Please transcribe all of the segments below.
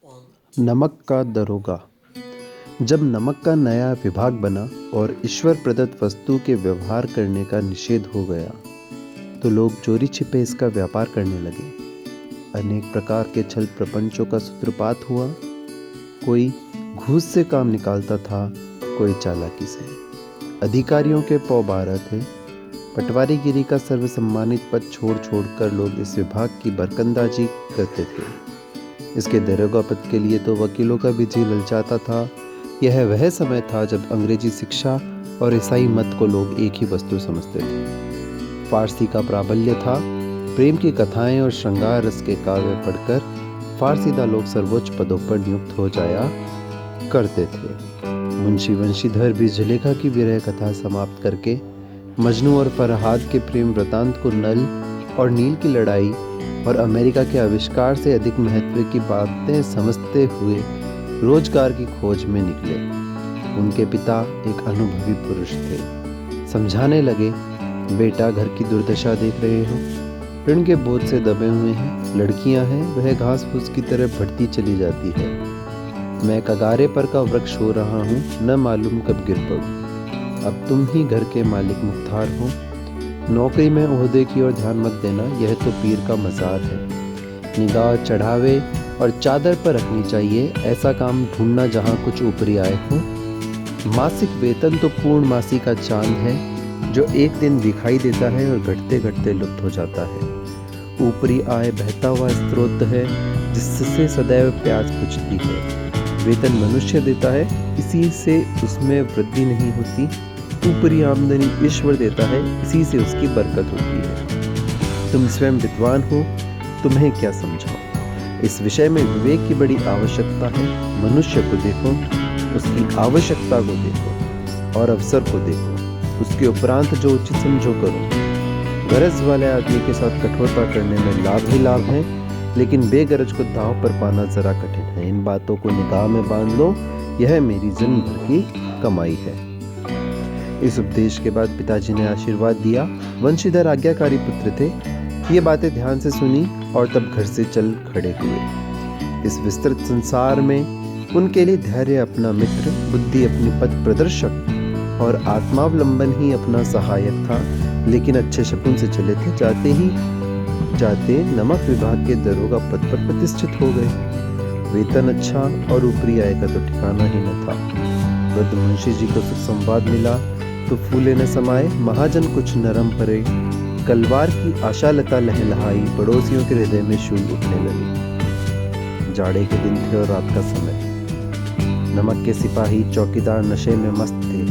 नमक का दरोगा। जब नमक का नया विभाग बना और ईश्वर प्रदत्त वस्तु के व्यवहार करने का निषेध हो गया, तो लोग चोरी छिपे इसका व्यापार करने लगे। अनेक प्रकार के छल प्रपंचों का सूत्रपात हुआ। कोई घूस से काम निकालता था, कोई चालाकी से। अधिकारियों के पौबारह थे। पटवारीगिरी का सर्वसम्मानित पद छोड़ छोड़कर लोग इस विभाग की बरकंदाजी करते थे। इसके दरोगा पद के लिए तो वकीलों का भी जी ललचाता था। यह वह समय था जब अंग्रेजी शिक्षा और ईसाई मत को लोग एक ही वस्तु समझते थे। फारसी का प्राबल्य था। प्रेम की कथाएं और श्रृंगार रस के काव्य पढ़कर फारसीदा लोग सर्वोच्च पदों पर नियुक्त हो जाया करते थे। मुंशी वंशीधर भी जुलेखा की विरह कथा समाप्त करके मजनू और फरहाद के प्रेम वृतांत को नल और नील की लड़ाई और अमेरिका के आविष्कार से अधिक महत्व की बातें समझते हुए रोजगार की खोज में निकले। उनके पिता एक अनुभवी पुरुष थे। समझाने लगे, बेटा घर की दुर्दशा देख रहे हो, ऋण के बोझ से दबे हुए हैं, लड़कियां हैं, वह घास फूस की तरह बढ़ती चली जाती है। मैं कगारे पर का वृक्ष हो रहा हूँ, न मालूम कब गिर पड़ूं। अब तुम ही घर के मालिक मुख्तार हो। नौकरी में ओहदे की ओर ध्यान मत देना, यह तो पीर का मज़ार है। निगाह चढ़ावे और चादर पर रखनी चाहिए, ऐसा काम ढूंढना जहाँ कुछ ऊपरी आए हो। मासिक वेतन तो पूर्ण मासी का चांद है, जो एक दिन दिखाई देता है और घटते घटते लुप्त हो जाता है। ऊपरी आय बहता हुआ स्रोत है, जिससे सदैव प्यास बुझती है। वेतन मनुष्य देता है, इसी से उसमें वृद्धि नहीं होती। ऊपरी आमदनी ईश्वर देता है, इसी से उसकी बरकत होती है। तुम स्वयं विद्वान हो, तुम्हें क्या समझाओ। इस विषय में विवेक की बड़ी आवश्यकता है। मनुष्य को देखो, उसकी आवश्यकता को देखो और अवसर को देखो, उसके उपरांत जो उचित समझो करो। गरज वाले आदमी के साथ कठोरता करने में लाभ ही लाभ है, लेकिन बेगरज को दांव पर पाना जरा कठिन है। इन बातों को निगाह में बांध लो, यह मेरी जन्म भर की कमाई है। इस उपदेश के बाद पिताजी ने आशीर्वाद दिया। वंशीधर आज्ञाकारी पुत्र थे। ये बातें ध्यान से सुनी और तब घर से चल खड़े हुए। इस विस्तृत संसार में उनके लिए धैर्य अपना मित्र, बुद्धि अपनी पथ प्रदर्शक और आत्मावलंबन ही अपना सहायक था। लेकिन अच्छे शकुन से चले थे। जाते नमक विभाग के दरोगा पद पर प्रतिष्ठित हो गए। वेतन अच्छा और ऊपरी आय का तो ठिकाना ही न था। वृद्ध मुंशी जी को सुसंवाद मिला तो फूले न समाये, महाजन कुछ नरम परे। कलवार की आशा लता लहलहाई, पड़ोसियों के हृदय में शूल उठने लगे। जाड़े के दिन थे और रात का समय। नमक के सिपाही चौकीदार नशे में मस्त थे।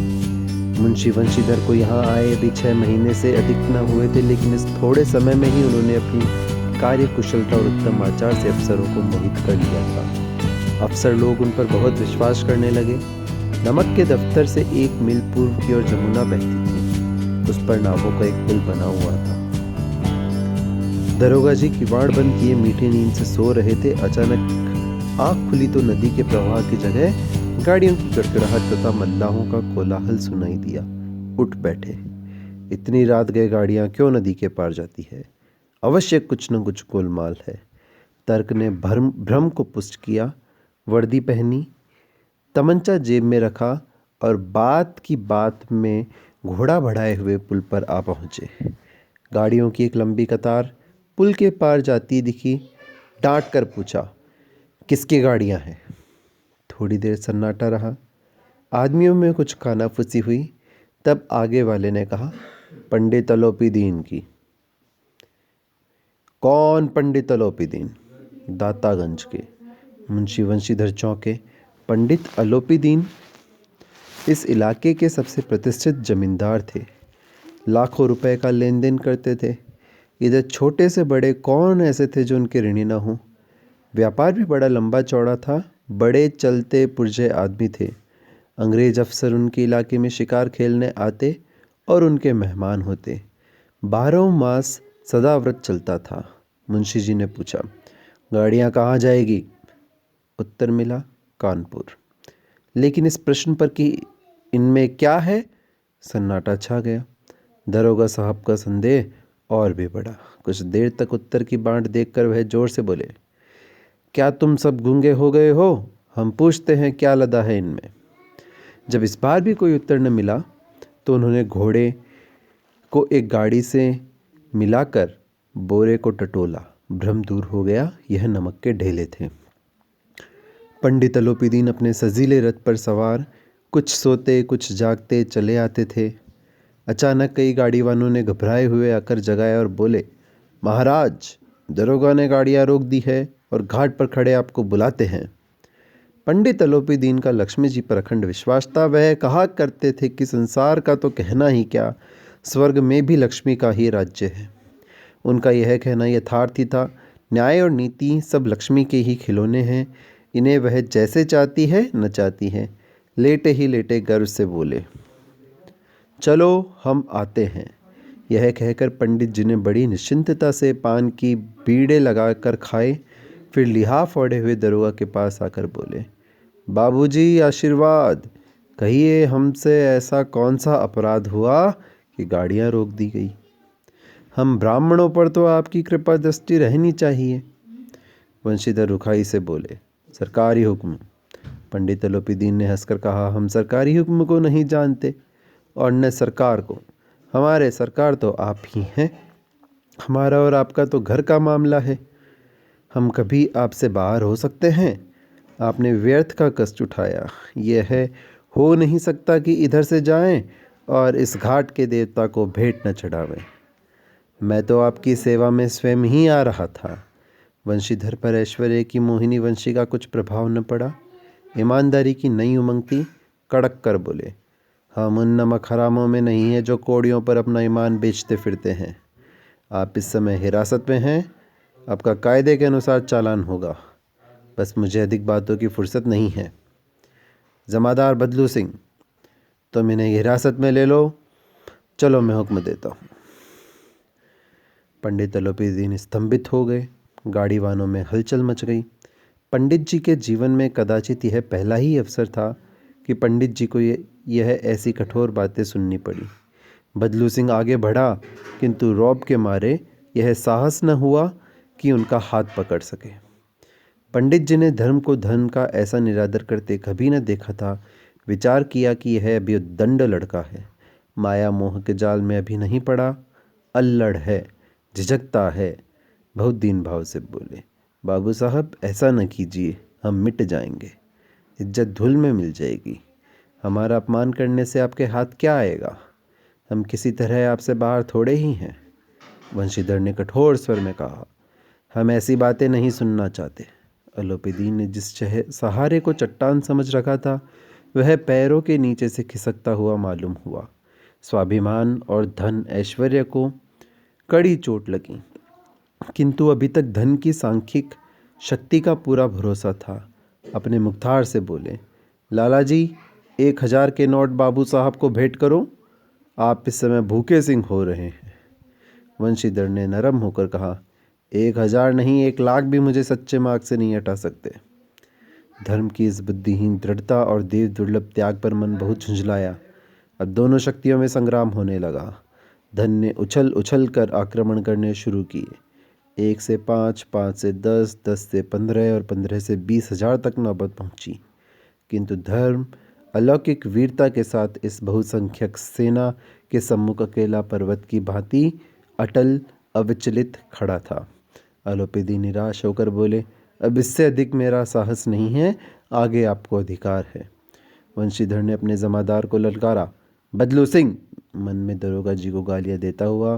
मुंशी वंशीधर को यहाँ आए भी 6 महीने से अधिक न हुए थे, लेकिन इस थोड़े समय में ही उन्होंने अपनी कार्य कुशलता और उत्तम आचार से अफसरों को मोहित कर लिया था। अफसर लोग उन पर बहुत विश्वास करने लगे। नमक के दफ्तर से 1 मील पूर्व की ओर जमुना बहती थी। उस पर नावों का एक पुल बना हुआ था। दरोगा जी किवाड़ बंद किए मीठी नींद से सो रहे थे। अचानक आंख खुली तो नदी के प्रवाह की जगह गाड़ियों की गड़गड़ाहट तथा मल्लाहों का कोलाहल सुनाई दिया। उठ बैठे। इतनी रात गए गाड़ियां क्यों नदी के पार जाती है? अवश्य कुछ न कुछ गोलमाल है। तर्क ने भ्रम को पुष्ट किया। वर्दी पहनी, तमंचा जेब में रखा और बात की बात में घोड़ा बढ़ाए हुए पुल पर आ पहुंचे। गाड़ियों की एक लंबी कतार पुल के पार जाती दिखी। डांट कर पूछा, किसकी गाड़ियां हैं? थोड़ी देर सन्नाटा रहा। आदमियों में कुछ कानाफूसी हुई। तब आगे वाले ने कहा, पंडित अलोपी दीन की। कौन पंडित अलोपी दीन? दातागंज के। मुंशी वंशीधर चौंके। पंडित अलोपी दीन इस इलाके के सबसे प्रतिष्ठित जमींदार थे। लाखों रुपए का लेन देन करते थे। इधर छोटे से बड़े कौन ऐसे थे जो उनके ऋणी न हों? व्यापार भी बड़ा लंबा चौड़ा था। बड़े चलते पुरजे आदमी थे। अंग्रेज अफसर उनके इलाके में शिकार खेलने आते और उनके मेहमान होते। 12 मास सदाव्रत चलता था। मुंशी जी ने पूछा, गाड़ियाँ कहाँ जाएगी? उत्तर मिला, कानपुर। लेकिन इस प्रश्न पर कि इनमें क्या है, सन्नाटा छा गया। दरोगा साहब का संदेह और भी बढ़ा। कुछ देर तक उत्तर की बाट देखकर वह जोर से बोले, क्या तुम सब गूंगे हो गए हो? हम पूछते हैं क्या लदा है इनमें। जब इस बार भी कोई उत्तर न मिला तो उन्होंने घोड़े को एक गाड़ी से मिलाकर बोरे को टटोला। भ्रम दूर हो गया, यह नमक के ढेले थे। पंडित अलोपीदीन अपने सजीले रथ पर सवार कुछ सोते कुछ जागते चले आते थे। अचानक कई गाड़ी वालों ने घबराए हुए आकर जगाया और बोले, महाराज, दरोगा ने गाड़ियां रोक दी है और घाट पर खड़े आपको बुलाते हैं। पंडित अलोपीदीन का लक्ष्मी जी पर अखंड विश्वास था। वह कहा करते थे कि संसार का तो कहना ही क्या, स्वर्ग में भी लक्ष्मी का ही राज्य है। उनका यह कहना यथार्थ ही था। न्याय और नीति सब लक्ष्मी के ही खिलौने हैं। इन्हें वह जैसे चाहती है नचाती है। लेटे ही लेटे गर्व से बोले, चलो हम आते हैं। यह कहकर पंडित जी ने बड़ी निश्चिंतता से पान की बीड़े लगाकर खाए। फिर लिहाफ ओढ़े हुए दरोगा के पास आकर बोले, बाबूजी आशीर्वाद, कहिए हमसे ऐसा कौन सा अपराध हुआ कि गाड़ियां रोक दी गई? हम ब्राह्मणों पर तो आपकी कृपा दृष्टि रहनी चाहिए। वंशीधर रुखाई से बोले, सरकारी हुक्म। पंडित अलोपीदीन ने हंसकर कहा, हम सरकारी हुक्म को नहीं जानते और न सरकार को। हमारे सरकार तो आप ही हैं। हमारा और आपका तो घर का मामला है। हम कभी आपसे बाहर हो सकते हैं? आपने व्यर्थ का कष्ट उठाया। यह हो नहीं सकता कि इधर से जाएं और इस घाट के देवता को भेंट न चढ़ावें। मैं तो आपकी सेवा में स्वयं ही आ रहा था। वंशीधर पर ऐश्वर्य की मोहिनी वंशी का कुछ प्रभाव न पड़ा। ईमानदारी की नई उमंग थी। कड़क कर बोले, हम उन नमक हरामों में नहीं हैं जो कोड़ियों पर अपना ईमान बेचते फिरते हैं। आप इस समय हिरासत में हैं। आपका कायदे के अनुसार चालान होगा। बस मुझे अधिक बातों की फुर्सत नहीं है। जमादार बदलू सिंह, तुम इन्हें हिरासत में ले लो। चलो मैं हुक्म देता हूँ। पंडित अलोपीदीन स्तंभित हो गए। गाड़ी वानों में हलचल मच गई। पंडित जी के जीवन में कदाचित यह पहला ही अवसर था कि पंडित जी को यह ऐसी कठोर बातें सुननी पड़ी। बदलू सिंह आगे बढ़ा, किंतु रौब के मारे यह साहस न हुआ कि उनका हाथ पकड़ सके। पंडित जी ने धर्म को धन का ऐसा निरादर करते कभी न देखा था। विचार किया कि यह अभी उद्दंड लड़का है, माया मोह के जाल में अभी नहीं पड़ा, अल्लड़ है, झिझकता है। बहुत दीन भाव से बोले, बाबू साहब ऐसा न कीजिए, हम मिट जाएंगे, इज्जत धूल में मिल जाएगी। हमारा अपमान करने से आपके हाथ क्या आएगा? हम किसी तरह आपसे बाहर थोड़े ही हैं। वंशीधर ने कठोर स्वर में कहा, हम ऐसी बातें नहीं सुनना चाहते। अलोपीदीन ने जिस सहारे को चट्टान समझ रखा था वह पैरों के नीचे से खिसकता हुआ मालूम हुआ। स्वाभिमान और धन ऐश्वर्य को कड़ी चोट लगी, किंतु अभी तक धन की सांख्यिक शक्ति का पूरा भरोसा था। अपने मुख्तार से बोले, लाला जी, 1000 के नोट बाबू साहब को भेंट करो। आप इस समय भूखे सिंह हो रहे हैं। वंशीधर ने नरम होकर कहा, 1000 नहीं, 1,00,000 भी मुझे सच्चे मार्ग से नहीं हटा सकते। धर्म की इस बुद्धिहीन दृढ़ता और देव दुर्लभ त्याग पर मन बहुत झुंझलाया। अब दोनों शक्तियों में संग्राम होने लगा। धन ने उछल उछल कर आक्रमण करने शुरू किए। 1 से 5, 5 से 10, 10 से 15 और 15 से 20,000 तक नौबत पहुंची। किंतु धर्म अलौकिक वीरता के साथ इस बहुसंख्यक सेना के सम्मुख अकेला पर्वत की भांति अटल अविचलित खड़ा था। अलोपीदी निराश होकर बोले, अब इससे अधिक मेरा साहस नहीं है, आगे आपको अधिकार है। वंशीधर ने अपने जमादार को ललकारा, बदलू सिंह। मन में दरोगा जी को गालियां देता हुआ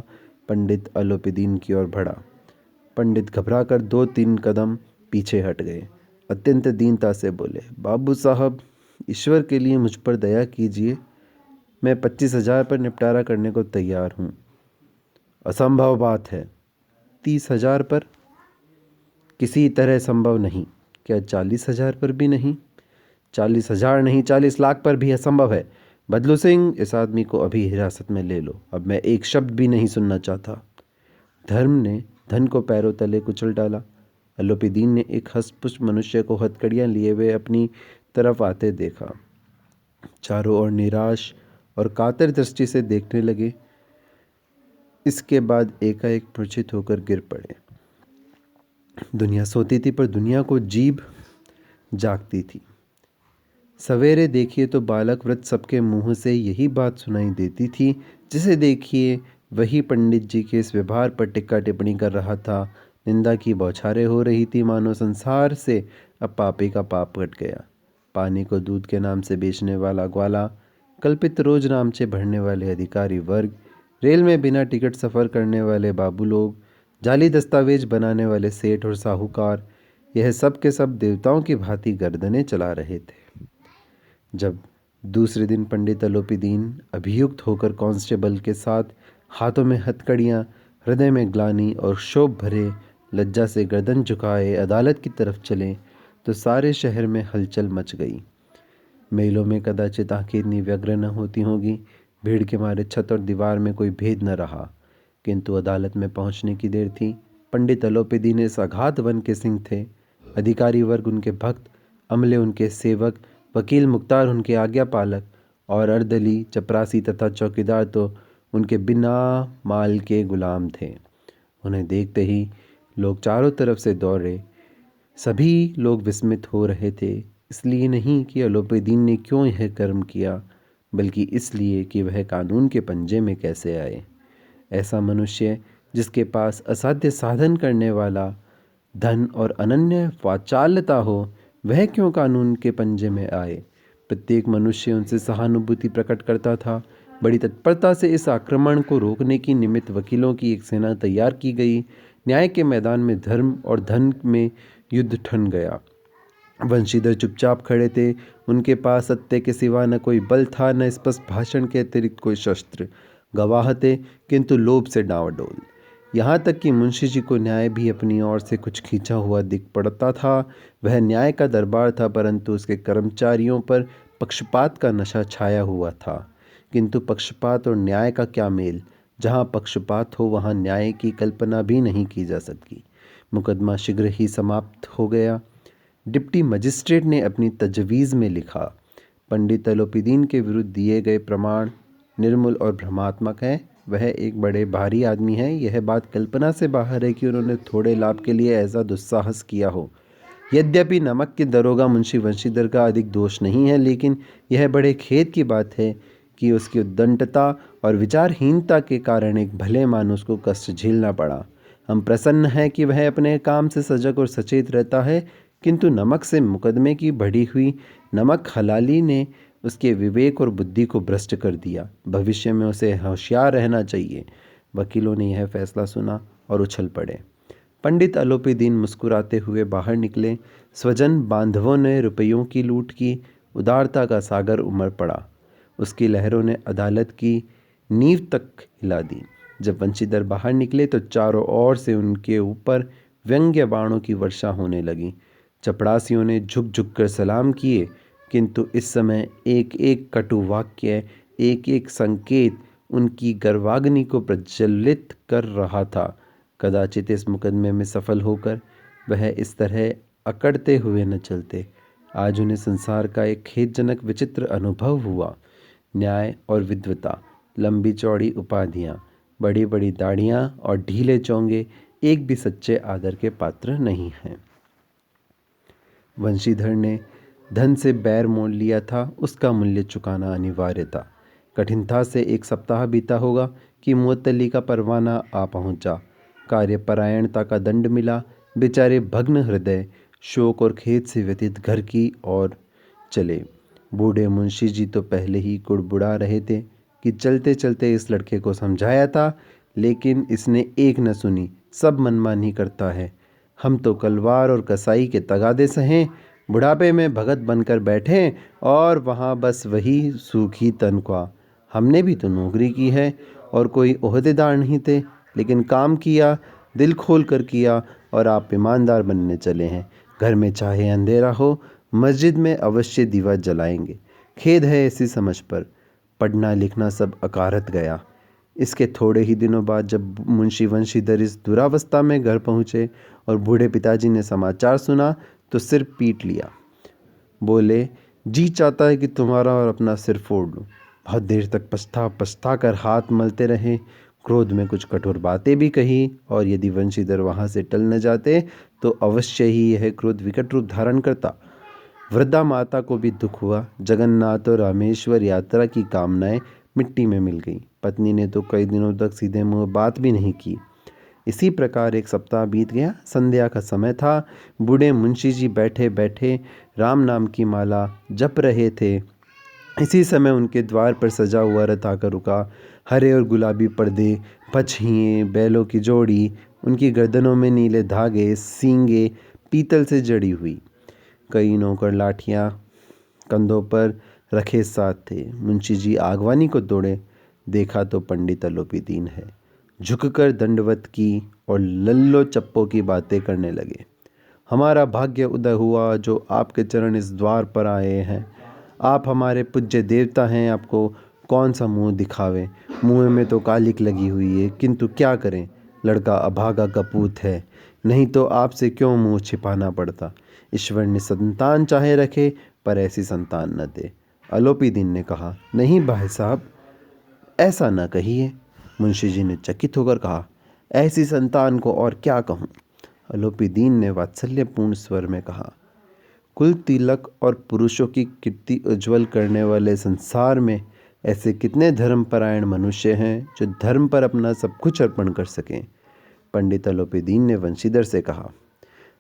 पंडित अलोपीदीन की ओर बढ़ा। पंडित घबराकर 2-3 कदम पीछे हट गए। अत्यंत दीनता से बोले, बाबू साहब, ईश्वर के लिए मुझ पर दया कीजिए। मैं 25,000 पर निपटारा करने को तैयार हूँ। असंभव बात है। 30,000 पर? किसी तरह संभव नहीं। क्या 40,000 पर भी नहीं? 40,000 नहीं, 40 लाख पर भी असंभव है। बदलू सिंह, इस आदमी को अभी हिरासत में ले लो। अब मैं एक शब्द भी नहीं सुनना चाहता। धर्म ने धन को पैरों तले कुचल डाला। अलोपीदीन ने एक हष्टपुष्ट मनुष्य को हथकड़ियाँ लिए हुए अपनी तरफ आते देखा। चारों ओर निराश और कातर दृष्टि से देखने लगे। इसके बाद एकाएक मूर्छित होकर गिर पड़े। दुनिया सोती थी पर दुनिया को जीभ जागती थी। सवेरे देखिए तो बालक वृद्ध सबके मुंह से यही बात सुनाई देती थी। जिसे देखिए वही पंडित जी के इस व्यवहार पर टिक्का टिप्पणी कर रहा था। निंदा की बौछारें हो रही थी, मानो संसार से अब पापी का पाप कट गया। पानी को दूध के नाम से बेचने वाला ग्वाला, कल्पित रोज नामचे भरने वाले अधिकारी वर्ग, रेल में बिना टिकट सफ़र करने वाले बाबू लोग, जाली दस्तावेज बनाने वाले सेठ और साहूकार, यह सब के सब देवताओं की भांति गर्दनें चला रहे थे। जब दूसरे दिन पंडित अलोपीदीन अभियुक्त होकर कांस्टेबल के साथ हाथों में हथकड़ियाँ, हृदय में ग्लानि और क्षोभ भरे लज्जा से गर्दन झुकाए अदालत की तरफ चले तो सारे शहर में हलचल मच गई। मेलों में कदाचित आंखें इतनी व्यग्र न होती होंगी, भीड़ के मारे छत और दीवार में कोई भेद न रहा। किंतु अदालत में पहुंचने की देर थी। पंडित अलोपीदीन इस अगाध वन के सिंह थे। अधिकारी वर्ग उनके भक्त, अमले उनके सेवक, वकील मुख्तार उनके आज्ञा पालक और अर्दली, चपरासी तथा चौकीदार तो उनके बिना माल के गुलाम थे। उन्हें देखते ही लोग चारों तरफ से दौड़े। सभी लोग विस्मित हो रहे थे, इसलिए नहीं कि अलोपीदीन ने क्यों यह कर्म किया, बल्कि इसलिए कि वह कानून के पंजे में कैसे आए। ऐसा मनुष्य जिसके पास असाध्य साधन करने वाला धन और अनन्य वाचालता हो, वह क्यों कानून के पंजे में आए। प्रत्येक मनुष्य उनसे सहानुभूति प्रकट करता था। बड़ी तत्परता से इस आक्रमण को रोकने की निमित्त वकीलों की एक सेना तैयार की गई। न्याय के मैदान में धर्म और धन में युद्ध ठन गया। वंशीधर चुपचाप खड़े थे। उनके पास सत्य के सिवा न कोई बल था, न स्पष्ट भाषण के अतिरिक्त कोई शस्त्र। गवाह थे किंतु लोभ से डांवाडोल। यहाँ तक कि मुंशी जी को न्याय भी अपनी ओर से कुछ खींचा हुआ दिख पड़ता था। वह न्याय का दरबार था, परंतु उसके कर्मचारियों पर पक्षपात का नशा छाया हुआ था। किंतु पक्षपात और न्याय का क्या मेल। जहाँ पक्षपात हो वहाँ न्याय की कल्पना भी नहीं की जा सकती। मुकदमा शीघ्र ही समाप्त हो गया। डिप्टी मजिस्ट्रेट ने अपनी तजवीज़ में लिखा, पंडित अलोपीदीन के विरुद्ध दिए गए प्रमाण निर्मूल और भ्रमात्मक हैं। वह एक बड़े भारी आदमी है। यह बात कल्पना से बाहर है कि उन्होंने थोड़े लाभ के लिए ऐसा दुस्साहस किया हो। यद्यपि नमक के दरोगा मुंशी वंशीधर का अधिक दोष नहीं है, लेकिन यह बड़े खेद की बात है कि उसकी उद्दंडता और विचारहीनता के कारण एक भले मानुस को कष्ट झेलना पड़ा। हम प्रसन्न हैं कि वह अपने काम से सजग और सचेत रहता है, किंतु नमक से मुकदमे की बढ़ी हुई नमक हलाली ने उसके विवेक और बुद्धि को भ्रष्ट कर दिया। भविष्य में उसे होशियार रहना चाहिए। वकीलों ने यह फैसला सुना और उछल पड़े। पंडित अलोपीदीन मुस्कुराते हुए बाहर निकले। स्वजन बांधवों ने रुपयों की लूट की। उदारता का सागर उमड़ पड़ा। उसकी लहरों ने अदालत की नींव तक हिला दी। जब वंशीधर बाहर निकले तो चारों ओर से उनके ऊपर व्यंग्य बाणों की वर्षा होने लगी। चपड़ासियों ने झुक झुक कर सलाम किए, किंतु इस समय एक एक कटु वाक्य, एक एक संकेत उनकी गर्वाग्नि को प्रज्वलित कर रहा था। कदाचित इस मुकदमे में सफल होकर वह इस तरह अकड़ते हुए न चलते। आज उन्हें संसार का एक खेदजनक विचित्र अनुभव हुआ। न्याय और विद्वता, लंबी चौड़ी उपाधियाँ, बड़ी बड़ी दाढ़ियाँ और ढीले चोंगे एक भी सच्चे आदर के पात्र नहीं हैं। वंशीधर ने धन से बैर मोल लिया था, उसका मूल्य चुकाना अनिवार्य था। कठिनता से एक सप्ताह बीता होगा कि मुअत्तली का परवाना आ पहुंचा। कार्यपरायणता का दंड मिला। बेचारे भग्न हृदय शोक और खेद से व्यतीत घर की ओर चले। बूढ़े मुंशी जी तो पहले ही कुड़बुड़ा रहे थे कि चलते चलते इस लड़के को समझाया था, लेकिन इसने एक न सुनी, सब मनमानी करता है। हम तो कलवार और कसाई के तगादे सहें, बुढ़ापे में भगत बनकर बैठे और वहाँ बस वही सूखी तनख्वाह। हमने भी तो नौकरी की है और कोई ओहदेदार नहीं थे, लेकिन काम किया, दिल खोल कर किया और आप ईमानदार बनने चले हैं। घर में चाहे अंधेरा हो, मस्जिद में अवश्य दीवा जलाएंगे। खेद है ऐसी समझ पर। पढ़ना लिखना सब अकारत गया। इसके थोड़े ही दिनों बाद जब मुंशी वंशीधर इस दुरावस्था में घर पहुँचे और बूढ़े पिताजी ने समाचार सुना तो सिर पीट लिया। बोले, जी चाहता है कि तुम्हारा और अपना सिर फोड़ लूँ। बहुत देर तक पछता कर हाथ मलते रहे। क्रोध में कुछ कठोर बातें भी कही, और यदि वंशीधर वहाँ से टल न जाते तो अवश्य ही यह क्रोध विकट रूप धारण करता। वृद्धा माता को भी दुख हुआ। जगन्नाथ और रामेश्वर यात्रा की कामनाएं मिट्टी में मिल गई। पत्नी ने तो कई दिनों तक सीधे मुंह बात भी नहीं की। इसी प्रकार एक सप्ताह बीत गया। संध्या का समय था। बूढ़े मुंशी जी बैठे बैठे राम नाम की माला जप रहे थे। इसी समय उनके द्वार पर सजा हुआ रथ आकर रुका। हरे और गुलाबी पर्दे, पछिए, बैलों की जोड़ी, उनकी गर्दनों में नीले धागे, सींगे पीतल से जड़ी हुई। कई नौकर लाठियाँ कंधों पर रखे साथ थे। मुंशी जी आगवानी को दौड़े। देखा तो पंडित अलोपीदीन है। झुककर दंडवत की और लल्लो चप्पो की बातें करने लगे। हमारा भाग्य उदय हुआ जो आपके चरण इस द्वार पर आए हैं। आप हमारे पूज्य देवता हैं, आपको कौन सा मुंह दिखावे। मुंह में तो कालिक लगी हुई है, किंतु क्या करें, लड़का अभागा कपूत है, नहीं तो आपसे क्यों मुंह छिपाना पड़ता। ईश्वर ने संतान चाहे रखे, पर ऐसी संतान न दे। अलोपीदीन ने कहा, नहीं भाई साहब, ऐसा न कहिए। मुंशी जी ने चकित होकर कहा, ऐसी संतान को और क्या कहूँ। अलोपीदीन ने वात्सल्यपूर्ण स्वर में कहा, कुल तिलक और पुरुषों की कीर्ति उज्जवल करने वाले संसार में ऐसे कितने धर्मपरायण मनुष्य हैं जो धर्म पर अपना सब कुछ अर्पण कर सकें। पंडित अलोपीदीन ने वंशीधर से कहा,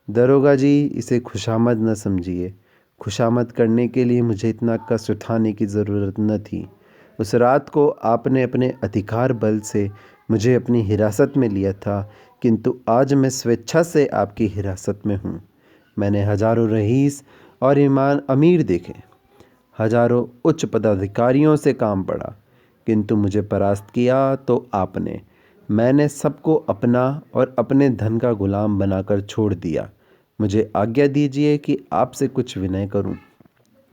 दरोगा जी, इसे खुशामद न समझिए। खुशामद करने के लिए मुझे इतना कष्ट उठाने की ज़रूरत न थी। उस रात को आपने अपने अधिकार बल से मुझे अपनी हिरासत में लिया था, किंतु आज मैं स्वेच्छा से आपकी हिरासत में हूँ। मैंने हजारों रईस और ईमान अमीर देखे, हजारों उच्च पदाधिकारियों से काम पड़ा, किंतु मुझे परास्त किया तो आपने। मैंने सबको अपना और अपने धन का गुलाम बनाकर छोड़ दिया। मुझे आज्ञा दीजिए कि आपसे कुछ विनय करूं।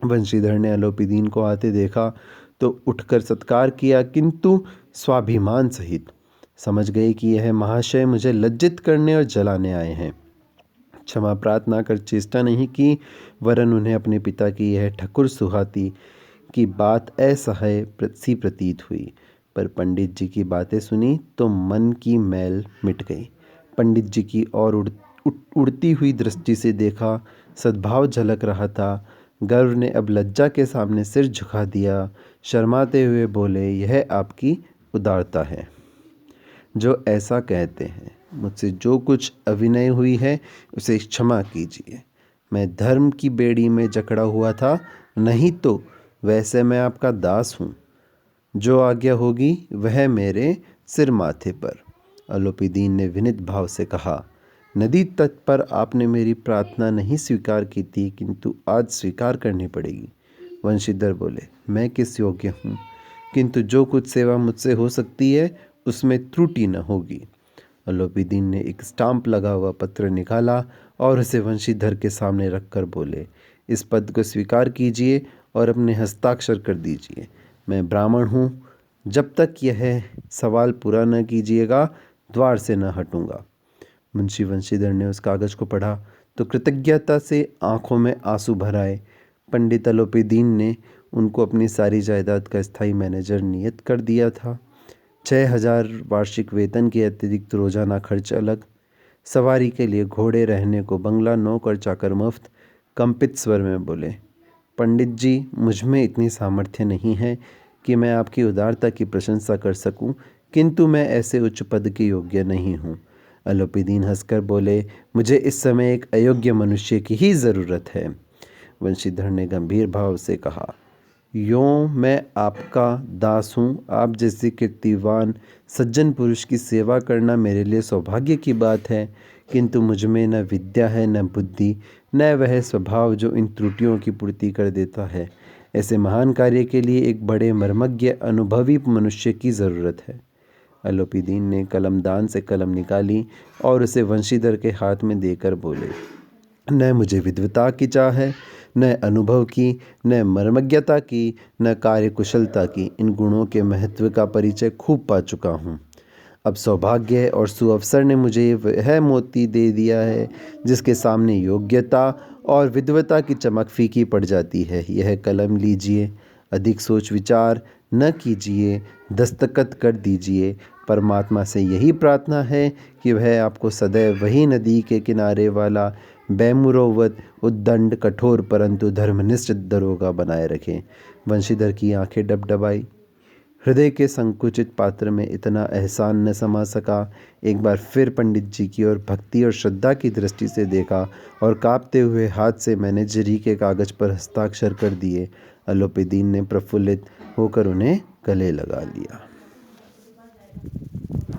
वंशीधर ने अलोपीदीन को आते देखा तो उठकर सत्कार किया, किंतु स्वाभिमान सहित। समझ गए कि यह महाशय मुझे लज्जित करने और जलाने आए हैं। क्षमा प्रार्थना कर चेष्टा नहीं की, वरन उन्हें अपने पिता की यह ठकुर सुहाती की बात असह्य सी प्रतीत हुई। पर पंडित जी की बातें सुनी तो मन की मैल मिट गई। पंडित जी की ओर उड़ती हुई दृष्टि से देखा, सद्भाव झलक रहा था। गर्व ने अब लज्जा के सामने सिर झुका दिया। शर्माते हुए बोले, यह आपकी उदारता है जो ऐसा कहते हैं। मुझसे जो कुछ अविनय हुई है उसे क्षमा कीजिए। मैं धर्म की बेड़ी में जकड़ा हुआ था, नहीं तो वैसे मैं आपका दास हूँ। जो आज्ञा होगी वह मेरे सिर माथे पर। अलोपीदीन ने विनीत भाव से कहा, नदी तट पर आपने मेरी प्रार्थना नहीं स्वीकार की थी, किंतु आज स्वीकार करनी पड़ेगी। वंशीधर बोले, मैं किस योग्य हूँ, किंतु जो कुछ सेवा मुझसे हो सकती है उसमें त्रुटि न होगी। अलोपीदीन ने एक स्टाम्प लगा हुआ पत्र निकाला और उसे वंशीधर के सामने रखकर बोले, इस पद को स्वीकार कीजिए और अपने हस्ताक्षर कर दीजिए। मैं ब्राह्मण हूँ। जब तक यह सवाल पूरा न कीजिएगा द्वार से न हटूंगा। मुंशी वंशीधर ने उस कागज को पढ़ा तो कृतज्ञता से आंखों में आंसू भर आए। पंडित अलोपीदीन ने उनको अपनी सारी जायदाद का स्थायी मैनेजर नियत कर दिया था। 6,000 वार्षिक वेतन के अतिरिक्त रोजाना खर्च अलग, सवारी के लिए घोड़े, रहने को बंगला, नौकर चाकर मुफ्त। कंपित स्वर में बोले, पंडित जी, मुझ में इतनी सामर्थ्य नहीं है कि मैं आपकी उदारता की प्रशंसा कर सकूं, किंतु मैं ऐसे उच्च पद के योग्य नहीं हूँ। अलोपीदीन हंसकर बोले, मुझे इस समय एक अयोग्य मनुष्य की ही ज़रूरत है। वंशीधर ने गंभीर भाव से कहा, यों मैं आपका दास हूँ। आप जैसे कीर्तिवान सज्जन पुरुष की सेवा करना मेरे लिए सौभाग्य की बात है, किंतु मुझ में न विद्या है, न बुद्धि, न वह स्वभाव जो इन त्रुटियों की पूर्ति कर देता है। ऐसे महान कार्य के लिए एक बड़े मर्मज्ञ अनुभवी मनुष्य की ज़रूरत है। अलोपीदीन ने कलमदान से कलम निकाली और उसे वंशीधर के हाथ में देकर बोले, न मुझे विद्वता की चाह है, न अनुभव की, न मर्मज्ञता की, न कार्यकुशलता की। इन गुणों के महत्व का परिचय खूब पा चुका हूँ। अब सौभाग्य और सुअवसर ने मुझे वह मोती दे दिया है जिसके सामने योग्यता और विद्वता की चमक फीकी पड़ जाती है। यह कलम लीजिए, अधिक सोच विचार न कीजिए, दस्तखत कर दीजिए। परमात्मा से यही प्रार्थना है कि वह आपको सदैव वही नदी के किनारे वाला बेमुरौवत, उद्दंड, कठोर परंतु धर्मनिष्ठ दरोगा बनाए रखें। वंशीधर की आंखें डबडबाई। हृदय के संकुचित पात्र में इतना एहसान न समा सका। एक बार फिर पंडित जी की ओर भक्ति और श्रद्धा की दृष्टि से देखा और कांपते हुए हाथ से मैंने जरी के कागज पर हस्ताक्षर कर दिए। अलोपीदीन ने प्रफुल्लित होकर उन्हें गले लगा लिया।